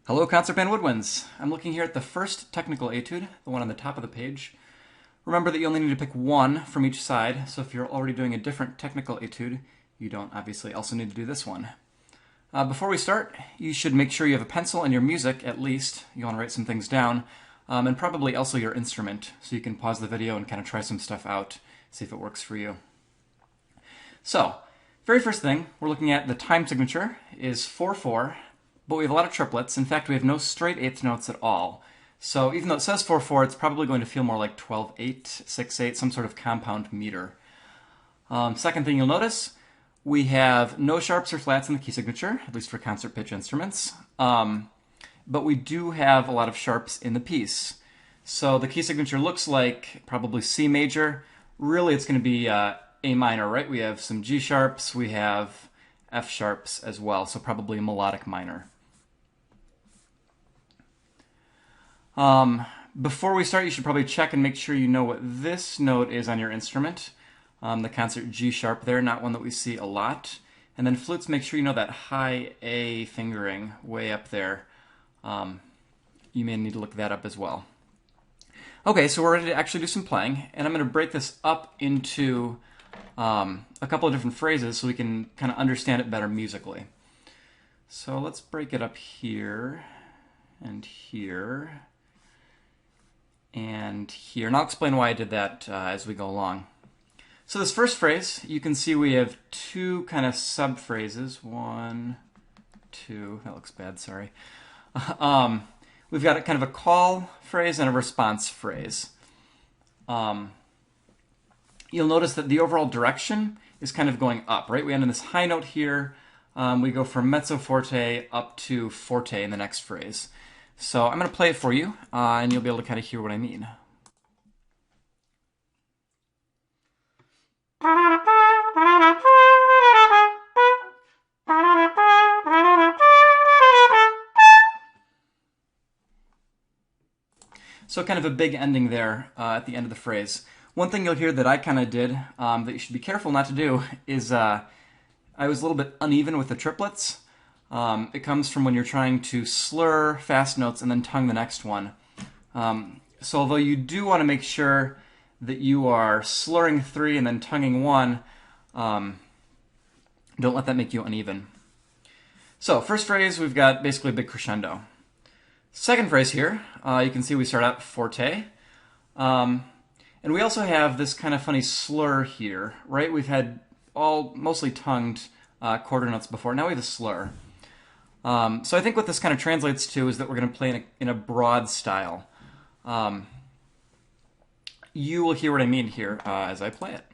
Hello, concert band woodwinds. I'm looking here at the first technical etude, the one on the top of the page. Remember that you only need to pick one from each side, so if you're already doing a different technical etude, you don't obviously also need to do this one. Before we start, you should make sure you have a pencil and your music, at least. You want to write some things down, and probably also your instrument, so you can pause the video and kind of try some stuff out, see if it works for you. So, very first thing, we're looking at the time signature is 4/4, but we have a lot of triplets. In fact, we have no straight eighth notes at all. So even though it says 4/4, it's probably going to feel more like 12/8, 6/8, some sort of compound meter. Second thing you'll notice, we have no sharps or flats in the key signature, at least for concert pitch instruments. But we do have a lot of sharps in the piece. So the key signature looks like probably C major. Really, it's going to be A minor, right? We have some G sharps, we have F sharps as well, so probably a melodic minor. Before we start, you should probably check and make sure you know what this note is on your instrument. The concert G sharp there, not one that we see a lot. And then flutes, make sure you know that high A fingering way up there. You may need to look that up as well. Okay, so we're ready to actually do some playing, and I'm going to break this up into a couple of different phrases so we can kind of understand it better musically. So let's break it up here, and here, and here. And I'll explain why I did that as we go along. So this first phrase, you can see we have two kind of sub-phrases. 1, 2, that looks bad, sorry. We've got a kind of a call phrase and a response phrase. You'll notice that the overall direction is kind of going up, right? We end on this high note here. We go from mezzo forte up to forte in the next phrase. So I'm going to play it for you, and you'll be able to kind of hear what I mean. So kind of a big ending there at the end of the phrase. One thing you'll hear that I kind of did that you should be careful not to do is I was a little bit uneven with the triplets. It comes from when you're trying to slur fast notes and then tongue the next one. So although you do want to make sure that you are slurring 3 and then tonguing 1, don't let that make you uneven. So first phrase, we've got basically a big crescendo. Second phrase here, you can see we start out forte. And we also have this kind of funny slur here, right? We've had all mostly tongued quarter notes before. Now we have a slur. So I think what this kind of translates to is that we're going to play in a broad style. You will hear what I mean here as I play it.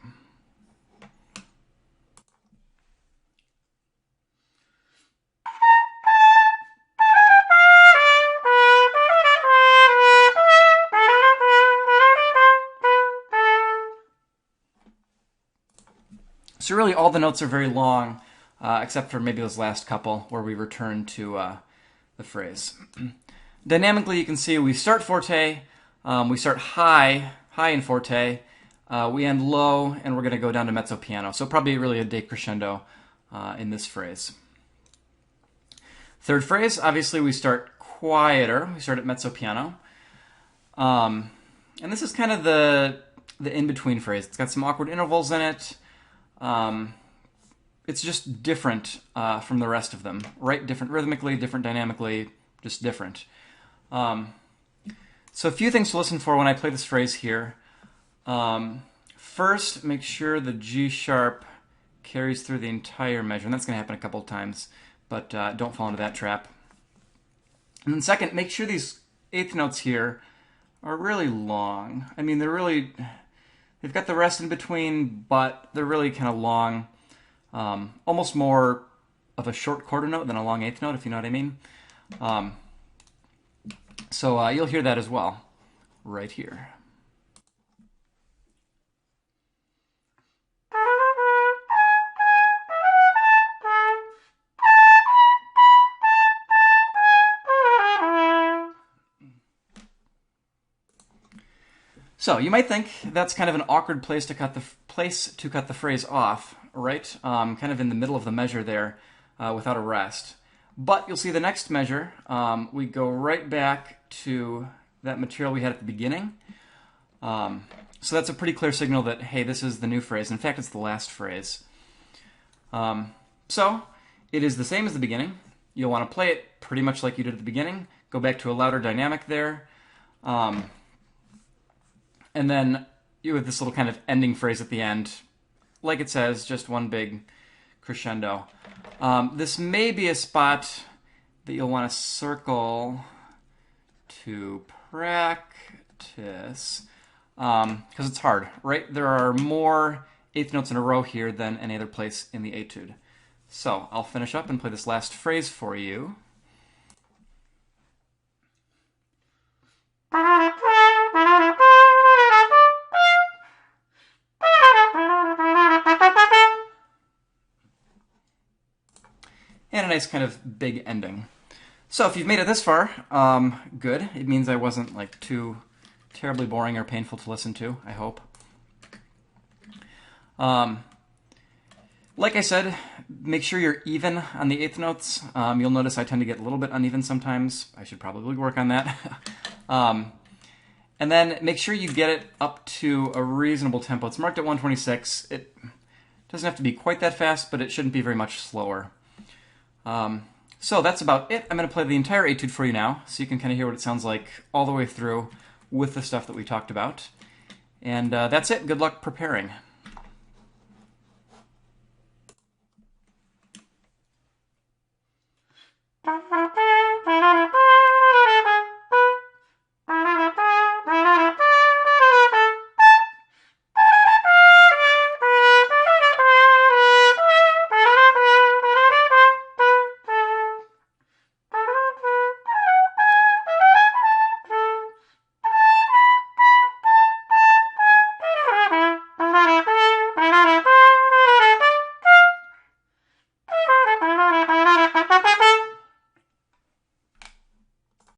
So really all the notes are very long, except for maybe those last couple where we return to the phrase. Dynamically, you can see we start forte, we start high in forte, we end low, and we're going to go down to mezzo piano. So probably really a decrescendo in this phrase. Third phrase, obviously we start quieter. We start at mezzo piano. And this is kind of the in-between phrase. It's got some awkward intervals in it. It's just different from the rest of them, right? Different rhythmically, different dynamically, just different. So a few things to listen for when I play this phrase here. First, make sure the G sharp carries through the entire measure, and that's going to happen a couple of times, but don't fall into that trap. And then second, make sure these eighth notes here are really long. I mean, they've got the rest in between, but they're really kind of long. Almost more of a short quarter note than a long eighth note, if you know what I mean. So you'll hear that as well, right here. So you might think that's kind of an awkward place to cut the phrase off, right? Kind of in the middle of the measure there, without a rest. But you'll see the next measure, we go right back to that material we had at the beginning. So that's a pretty clear signal that, hey, this is the new phrase. In fact, it's the last phrase. So it is the same as the beginning. You'll want to play it pretty much like you did at the beginning. Go back to a louder dynamic there. And then you have this little kind of ending phrase at the end. Like it says, just one big crescendo. This may be a spot that you'll want to circle to practice, because it's hard, right? There are more eighth notes in a row here than any other place in the etude. So I'll finish up and play this last phrase for you. And a nice kind of big ending. So if you've made it this far, good. It means I wasn't like too terribly boring or painful to listen to, I hope. Like I said, make sure you're even on the eighth notes. You'll notice I tend to get a little bit uneven sometimes. I should probably work on that. And then make sure you get it up to a reasonable tempo. It's marked at 126. It doesn't have to be quite that fast, but it shouldn't be very much slower. So that's about it. I'm going to play the entire etude for you now, so you can kind of hear what it sounds like all the way through with the stuff that we talked about. And that's it. Good luck preparing.